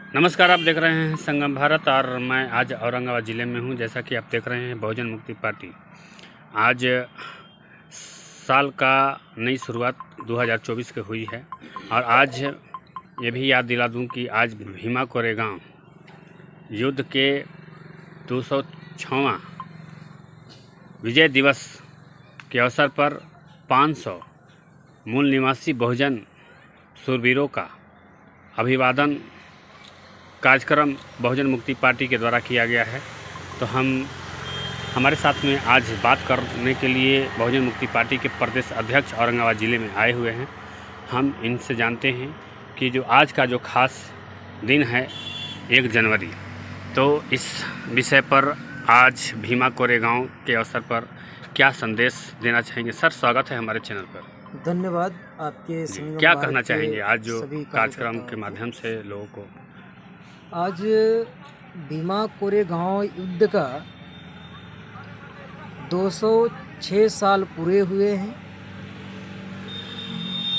नमस्कार, आप देख रहे हैं संगम भारत और मैं आज औरंगाबाद ज़िले में हूं। जैसा कि आप देख रहे हैं बहुजन मुक्ति पार्टी आज साल का नई शुरुआत 2024 की हुई है। और आज ये भी याद दिला दूं कि आज भीमा कोरेगांव युद्ध के 206वां विजय दिवस के अवसर पर 500 मूल निवासी बहुजन शूरवीरों का अभिवादन कार्यक्रम बहुजन मुक्ति पार्टी के द्वारा किया गया है। तो हमारे साथ में आज बात करने के लिए बहुजन मुक्ति पार्टी के प्रदेश अध्यक्ष औरंगाबाद ज़िले में आए हुए हैं। हम इनसे जानते हैं कि जो आज का जो खास दिन है 1 जनवरी, तो इस विषय पर आज भीमा कोरेगांव के अवसर पर क्या संदेश देना चाहेंगे। सर, स्वागत है हमारे चैनल पर। धन्यवाद। आपके क्या कहना चाहेंगे आज जो कार्यक्रम के माध्यम से लोगों को? आज भीमा कोरेगांव युद्ध का 206 साल पूरे हुए हैं।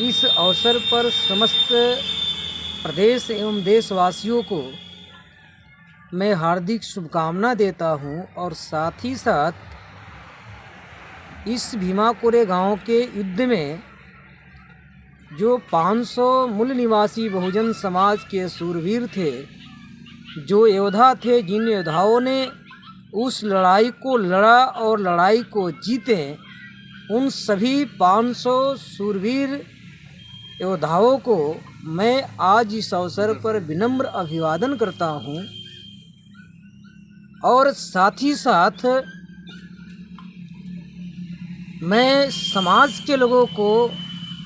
इस अवसर पर समस्त प्रदेश एवं देशवासियों को मैं हार्दिक शुभकामना देता हूं और साथ ही साथ इस भीमा कोरेगांव के युद्ध में जो 500 मूल निवासी बहुजन समाज के शूरवीर थे, जो योद्धा थे, जिन योद्धाओं ने उस लड़ाई को लड़ा और लड़ाई को जीते, उन सभी 500 शूरवीर योद्धाओं को मैं आज इस अवसर पर विनम्र अभिवादन करता हूं। और साथ ही साथ मैं समाज के लोगों को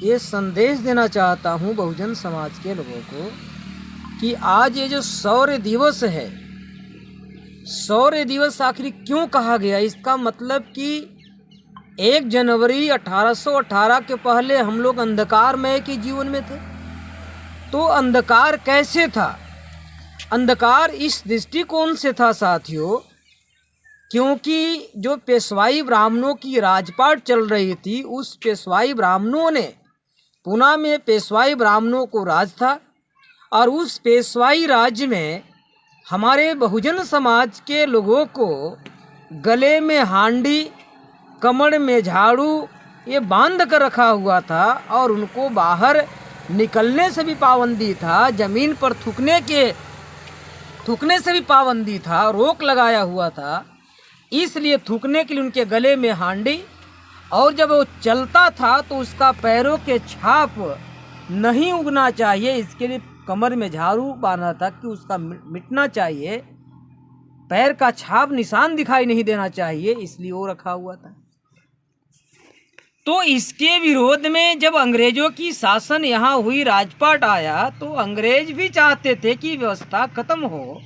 ये संदेश देना चाहता हूं, बहुजन समाज के लोगों को, कि आज ये जो शौर्य दिवस है, शौर्य दिवस आखिर क्यों कहा गया? इसका मतलब कि 1 जनवरी 1818 के पहले हम लोग अंधकारमय के जीवन में थे। तो अंधकार कैसे था? अंधकार इस दृष्टिकोण से था साथियों, क्योंकि जो पेशवाई ब्राह्मणों की राजपाट चल रही थी, उस पेशवाई ब्राह्मणों ने, पूना में पेशवाई ब्राह्मणों को राज था, और उस पेशवाई राज्य में हमारे बहुजन समाज के लोगों को गले में हांडी, कमर में झाड़ू ये बांध कर रखा हुआ था, और उनको बाहर निकलने से भी पाबंदी था, ज़मीन पर थूकने से भी पाबंदी था, रोक लगाया हुआ था। इसलिए थूकने के लिए उनके गले में हांडी, और जब वो चलता था तो उसका पैरों के छाप नहीं उगना चाहिए, इसके लिए कमर में झाड़ू बांधा था कि उसका मिटना चाहिए, पैर का छाप निशान दिखाई नहीं देना चाहिए, इसलिए वो रखा हुआ था। तो इसके विरोध में जब अंग्रेजों की शासन यहाँ हुई, राजपाट आया, तो अंग्रेज भी चाहते थे कि व्यवस्था खत्म हो।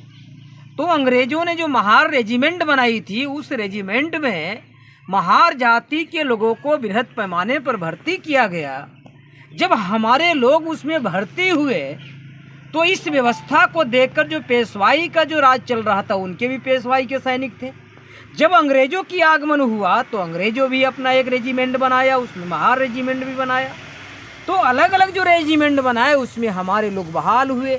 तो अंग्रेजों ने जो महार रेजिमेंट बनाई थी, उस रेजिमेंट में महार जाति के लोगों को बृहद पैमाने पर भर्ती किया गया। जब हमारे लोग उसमें भर्ती हुए तो इस व्यवस्था को देखकर जो पेशवाई का जो राज चल रहा था, उनके भी पेशवाई के सैनिक थे। जब अंग्रेजों की आगमन हुआ तो अंग्रेजों भी अपना एक रेजिमेंट बनाया, उसमें महार रेजिमेंट भी बनाया। तो अलग अलग जो रेजिमेंट बनाए उसमें हमारे लोग बहाल हुए।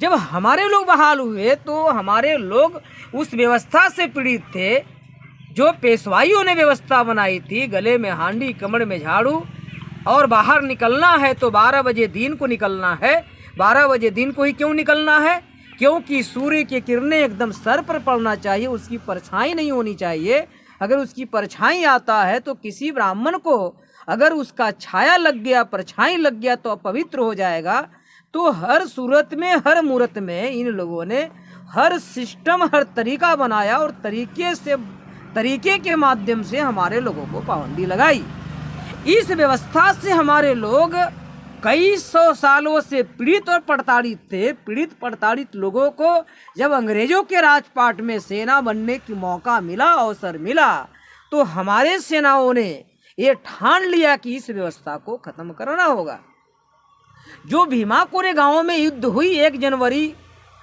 जब हमारे लोग बहाल हुए तो हमारे लोग उस व्यवस्था से पीड़ित थे जो पेशवाइयों ने व्यवस्था बनाई थी, गले में हांडी, कमर में झाड़ू, और बाहर निकलना है तो 12 बजे दिन को निकलना है। 12 बजे दिन को ही क्यों निकलना है? क्योंकि सूर्य की किरणें एकदम सर पर पड़ना चाहिए, उसकी परछाई नहीं होनी चाहिए। अगर उसकी परछाई आता है तो किसी ब्राह्मण को अगर उसका छाया लग गया, परछाई लग गया, तो अपवित्र हो जाएगा। तो हर सूरत में, हर मूरत में इन लोगों ने हर सिस्टम, हर तरीका बनाया, और तरीके के माध्यम से हमारे लोगों को पाबंदी लगाई। इस व्यवस्था से हमारे लोग कई 100 सालों से पीड़ित और प्रताड़ित थे। पीड़ित प्रताड़ित लोगों को जब अंग्रेजों के राजपाट में सेना बनने की मौका मिला, अवसर मिला, तो हमारे सेनाओं ने ये ठान लिया कि इस व्यवस्था को खत्म करना होगा। जो भीमा कोरेगांव में युद्ध हुई 1 जनवरी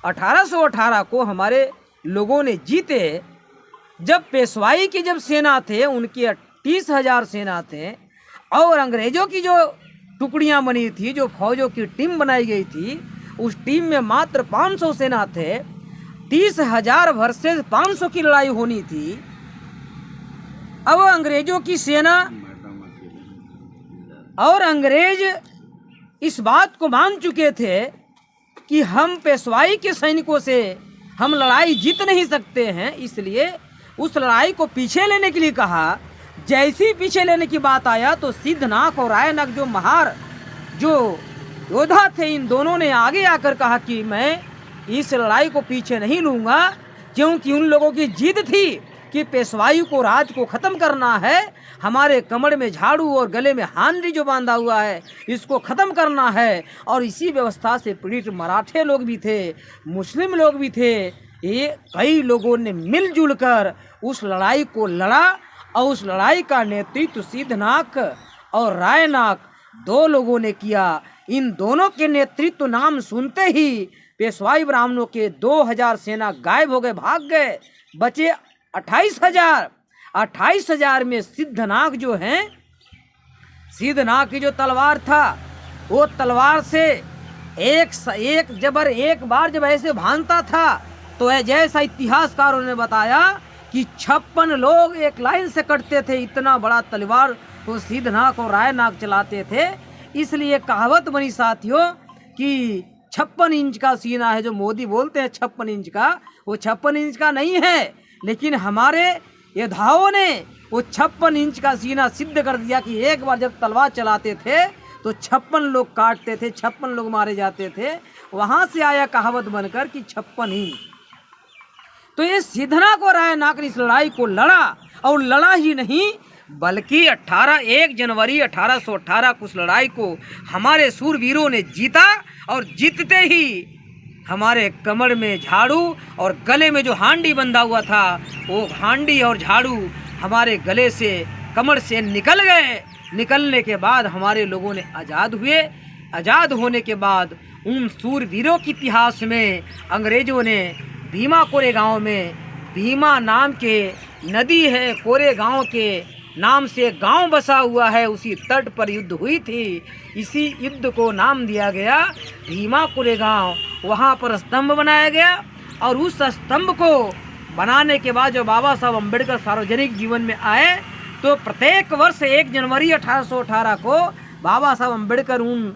1818 को हमारे लोगों ने जीते। जब पेशवाई की जब सेना थे, उनके 30,000 सेना थे, और अंग्रेजों की जो टुकड़ियां बनी थी, जो फौजों की टीम बनाई गई थी, उस टीम में मात्र 500 सेना थे। 30,000 वर्सेस 500 की लड़ाई होनी थी। अब अंग्रेजों की सेना और अंग्रेज इस बात को मान चुके थे कि हम पेशवाई के सैनिकों से हम लड़ाई जीत नहीं सकते हैं, इसलिए उस लड़ाई को पीछे लेने के लिए कहा। जैसी पीछे लेने की बात आया तो सिद्धनाथ और रायनाथ जो महार जो योद्धा थे, इन दोनों ने आगे आकर कहा कि मैं इस लड़ाई को पीछे नहीं लूँगा, क्योंकि उन लोगों की जिद थी कि पेशवाई को, राज को ख़त्म करना है। हमारे कमर में झाड़ू और गले में हांडी जो बांधा हुआ है, इसको ख़त्म करना है। और इसी व्यवस्था से पीड़ित मराठे लोग भी थे, मुस्लिम लोग भी थे। ये कई लोगों ने मिलजुल कर उस लड़ाई को लड़ा और उस लड़ाई का नेतृत्व सिद्धनाथ और रायनाथ 2 लोगों ने किया। इन दोनों के नेतृत्व नाम सुनते ही पेशवाई ब्राह्मणों के 2000 सेना गायब हो गए, भाग गए। बचे 28,000। 28,000 में सिद्धनाथ जो हैं, सिद्धनाथ की जो तलवार था, वो तलवार से एक बार जब ऐसे भानता था तो जैसा इतिहासकारों ने बताया कि 56 लोग एक लाइन से कटते थे। इतना बड़ा तलवार वो सिद्धनाथ और रायनाथ चलाते थे। इसलिए कहावत बनी साथियों कि 56 इंच का सीना है। जो मोदी बोलते हैं 56 इंच का, वो 56 इंच का नहीं है, लेकिन हमारे योद्धाओं ने वो 56 इंच का सीना सिद्ध कर दिया कि एक बार जब तलवार चलाते थे तो 56 लोग काटते थे, 56 लोग मारे जाते थे। वहाँ से आया कहावत बनकर कि 56 इंच। तो ये सिद्धनाथ और रायनाथ ने इस लड़ाई को लड़ा, और लड़ा ही नहीं बल्कि 1 जनवरी 1818 को उस लड़ाई को हमारे सूरवीरों ने जीता। और जीतते ही हमारे कमर में झाड़ू और गले में जो हांडी बंधा हुआ था, वो हांडी और झाड़ू हमारे गले से, कमर से निकल गए। निकलने के बाद हमारे लोगों ने आज़ाद हुए। आज़ाद होने के बाद उन सूरवीरों के इतिहास में अंग्रेजों ने भीमा कोरेगांव में, भीमा नाम के नदी है, कोरेगांव के नाम से गांव बसा हुआ है, उसी तट पर युद्ध हुई थी। इसी युद्ध को नाम दिया गया भीमा कोरेगांव। वहाँ पर स्तंभ बनाया गया, और उस स्तंभ को बनाने के बाद जो बाबा साहब अम्बेडकर सार्वजनिक जीवन में आए, तो प्रत्येक वर्ष 1 जनवरी 1818 को बाबा साहब अम्बेडकर उन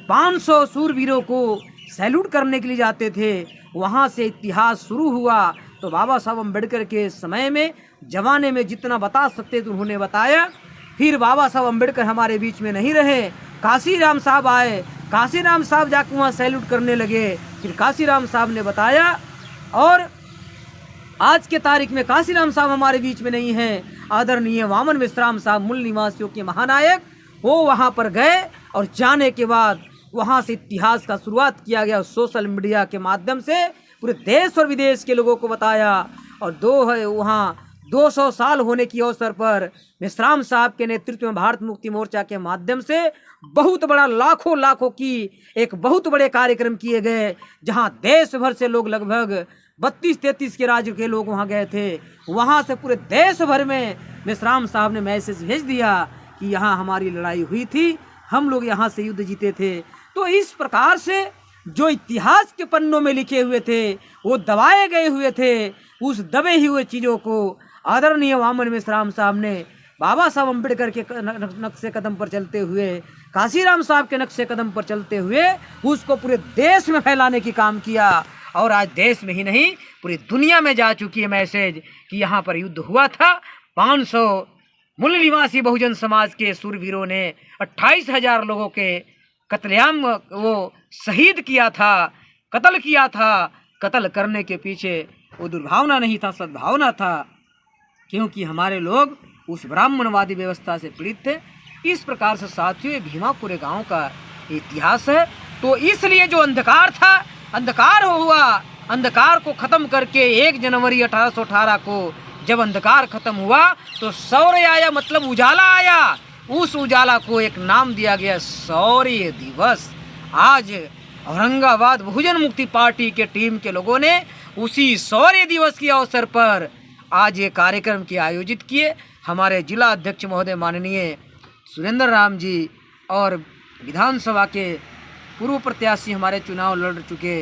500 सूरवीरों को सैल्यूट करने के लिए जाते थे। वहाँ से इतिहास शुरू हुआ। तो बाबा साहब अम्बेडकर के समय में, जमाने में जितना बता सकते थे उन्होंने बताया। फिर बाबा साहब अम्बेडकर हमारे बीच में नहीं रहे। काशीराम साहब आए, काशीराम साहब जाकर वहाँ सैल्यूट करने लगे। फिर काशीराम साहब ने बताया, और आज के तारीख में काशीराम साहब हमारे बीच में नहीं हैं। आदरणीय वामन विश्राम साहब, मूल निवासियों के महानायक, वो वहाँ पर गए, और जाने के बाद वहाँ से इतिहास का शुरुआत किया गया। सोशल मीडिया के माध्यम से पूरे देश और विदेश के लोगों को बताया। और वहाँ 200 साल होने की अवसर पर विश्राम साहब के नेतृत्व में भारत मुक्ति मोर्चा के माध्यम से बहुत बड़ा, लाखों की एक बहुत बड़े कार्यक्रम किए गए, जहाँ देश भर से लोग, लगभग 32-33 के राज्य के लोग वहाँ गए थे। वहाँ से पूरे देश भर में विश्राम साहब ने मैसेज भेज दिया कि यहाँ हमारी लड़ाई हुई थी, हम लोग यहाँ से युद्ध जीते थे। तो इस प्रकार से जो इतिहास के पन्नों में लिखे हुए थे, वो दबाए गए हुए थे। उस दबे हुए चीज़ों को आदरणीय वामन विश्राम साहब ने बाबा साहब अम्बेडकर के नक्शे कदम पर चलते हुए, काशीराम साहब के नक्शे कदम पर चलते हुए उसको पूरे देश में फैलाने की काम किया। और आज देश में ही नहीं, पूरी दुनिया में जा चुकी है मैसेज कि यहाँ पर युद्ध हुआ था। 500 मूल निवासी बहुजन समाज के सूरवीरों ने 28,000 लोगों के कत्लेआम वो शहीद किया था, कत्ल किया था। कत्ल करने के पीछे वो दुर्भावना नहीं था, सद्भावना था, क्योंकि हमारे लोग उस ब्राह्मणवादी व्यवस्था से पीड़ित थे। इस प्रकार से साथियों, ये भीमा कोरेगांव का इतिहास है। तो इसलिए जो अंधकार था, अंधकार हुआ। अंधकार को ख़त्म करके 1 जनवरी 1818 को जब अंधकार खत्म हुआ तो शौर्य आया, मतलब उजाला आया। उस उजाला को एक नाम दिया गया शौर्य दिवस। आज औरंगाबाद बहुजन मुक्ति पार्टी के टीम के लोगों ने उसी शौर्य दिवस के अवसर पर आज ये कार्यक्रम के आयोजित किए। हमारे जिला अध्यक्ष महोदय माननीय सुरेंद्र राम जी और विधानसभा के पूर्व प्रत्याशी हमारे चुनाव लड़ चुके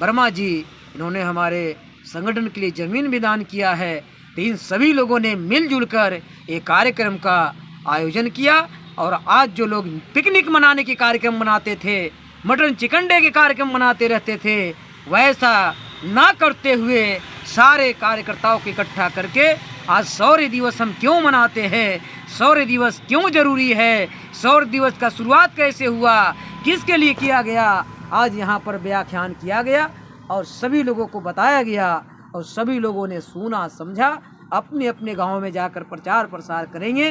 वर्मा जी, इन्होंने हमारे संगठन के लिए जमीन भी दान किया है। तो इन सभी लोगों ने मिलजुल कर एक कार्यक्रम का आयोजन किया और आज जो लोग पिकनिक मनाने के कार्यक्रम मनाते थे, मटन चिकन डे के कार्यक्रम मनाते रहते थे, वैसा ना करते हुए सारे कार्यकर्ताओं को इकट्ठा करके आज शौर्य दिवस हम क्यों मनाते हैं, शौर्य दिवस क्यों जरूरी है, शौर्य दिवस का शुरुआत कैसे हुआ, किसके लिए किया गया, आज यहाँ पर व्याख्यान किया गया और सभी लोगों को बताया गया और सभी लोगों ने सुना समझा। अपने अपने गाँव में जाकर प्रचार प्रसार करेंगे,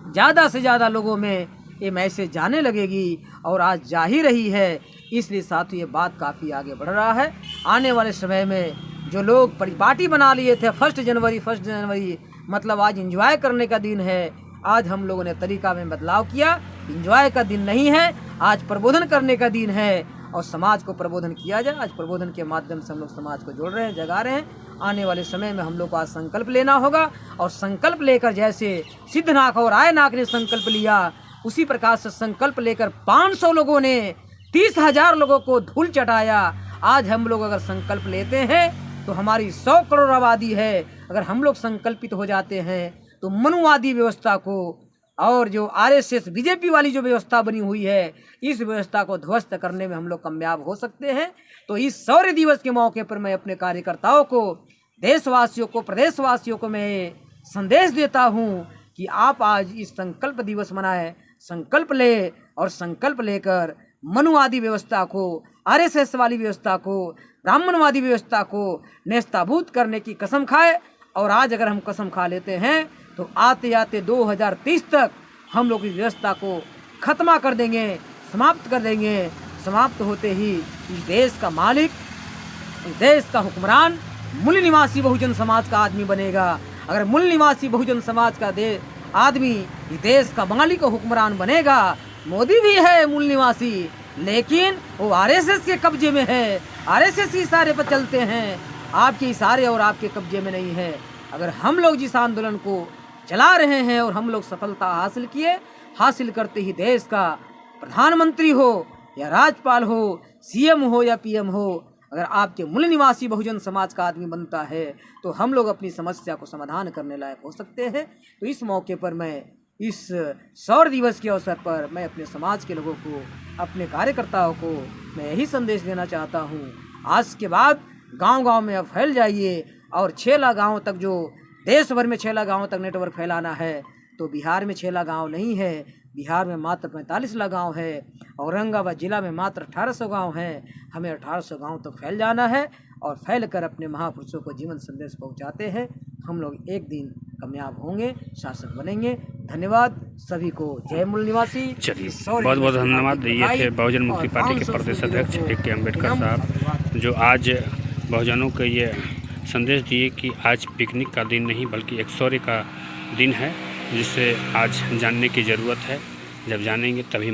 ज़्यादा से ज़्यादा लोगों में ये मैसेज जाने लगेगी और आज जा ही रही है। इसलिए साथियों ये बात काफ़ी आगे बढ़ रहा है। आने वाले समय में जो लोग परिपाटी बना लिए थे 1 जनवरी मतलब आज एंजॉय करने का दिन है, आज हम लोगों ने तरीका में बदलाव किया। एंजॉय का दिन नहीं है, आज प्रबोधन करने का दिन है और समाज को प्रबोधन किया जाए। आज प्रबोधन के माध्यम से हम लोग समाज को जोड़ रहे हैं, जगा रहे हैं। आने वाले समय में हम लोग को आज संकल्प लेना होगा और संकल्प लेकर जैसे सिद्धनाथ और आयनाथ ने संकल्प लिया, उसी प्रकार से संकल्प लेकर 500 लोगों ने 30,000 लोगों को धूल चटाया। आज हम लोग अगर संकल्प लेते हैं तो हमारी 100 करोड़ आबादी है, अगर हम लोग संकल्पित हो जाते हैं तो मनुवादी व्यवस्था को और जो आरएसएस बीजेपी वाली जो व्यवस्था बनी हुई है, इस व्यवस्था को ध्वस्त करने में हम लोग कामयाब हो सकते हैं। तो इस शौर्य दिवस के मौके पर मैं अपने कार्यकर्ताओं को, देशवासियों को, प्रदेशवासियों को मैं संदेश देता हूँ कि आप आज इस संकल्प दिवस मनाएं, संकल्प ले और संकल्प लेकर मनुवादी व्यवस्था को, आरएसएस वाली व्यवस्था को, ब्राह्मणवादी व्यवस्था को नेस्ताभूत करने की कसम खाए। और आज अगर हम कसम खा लेते हैं तो आते आते 2030 तक हम लोग इस व्यवस्था को खत्मा कर देंगे, समाप्त कर देंगे। समाप्त होते ही इस देश का मालिक, इस देश का हुक्मरान मूल निवासी बहुजन समाज का आदमी बनेगा। अगर मूल निवासी बहुजन समाज का आदमी इस देश का मालिक और हुक्मरान बनेगा, मोदी भी है मूल निवासी, लेकिन वो आरएसएस के कब्जे में है, आरएसएस इशारे पर चलते हैं, आपके इशारे और आपके कब्जे में नहीं है। अगर हम लोग जिस आंदोलन को चला रहे हैं और हम लोग सफलता हासिल किए, हासिल करते ही देश का प्रधानमंत्री हो या राज्यपाल हो, सीएम हो या पीएम हो, अगर आपके मूल निवासी बहुजन समाज का आदमी बनता है तो हम लोग अपनी समस्या को समाधान करने लायक हो सकते हैं। तो इस मौके पर मैं इस शौर्य दिवस के अवसर पर मैं अपने समाज के लोगों को, अपने कार्यकर्ताओं को मैं यही संदेश देना चाहता हूँ, आज के बाद गांव-गांव में अब फैल जाइए और 6 लाख गाँव तक, जो देश भर में 6 लाख गाँव तक नेटवर्क फैलाना है, तो बिहार में 6 लाख गाँव नहीं है, बिहार में मात्र 45 लाख गाँव है, औरंगाबाद जिला में मात्र 1800 गाँव हैं। हमें 1800 गाँव तक फैल जाना है और फैल कर अपने महापुरुषों को जीवन संदेश पहुंचाते हैं हम लोग एक दिन कामयाब होंगे, शासक बनेंगे। धन्यवाद सभी को। जय मूल निवासी। चलिए, बहुत बहुत धन्यवाद। ये थे बहुजन मुक्ति पार्टी के प्रदेश अध्यक्ष A.K. अम्बेडकर साहब, जो आज बहुजनों को ये संदेश दिए कि आज पिकनिक का दिन नहीं बल्कि एक शौर्य का दिन है, जिसे आज जानने की ज़रूरत है। जब जानेंगे तभी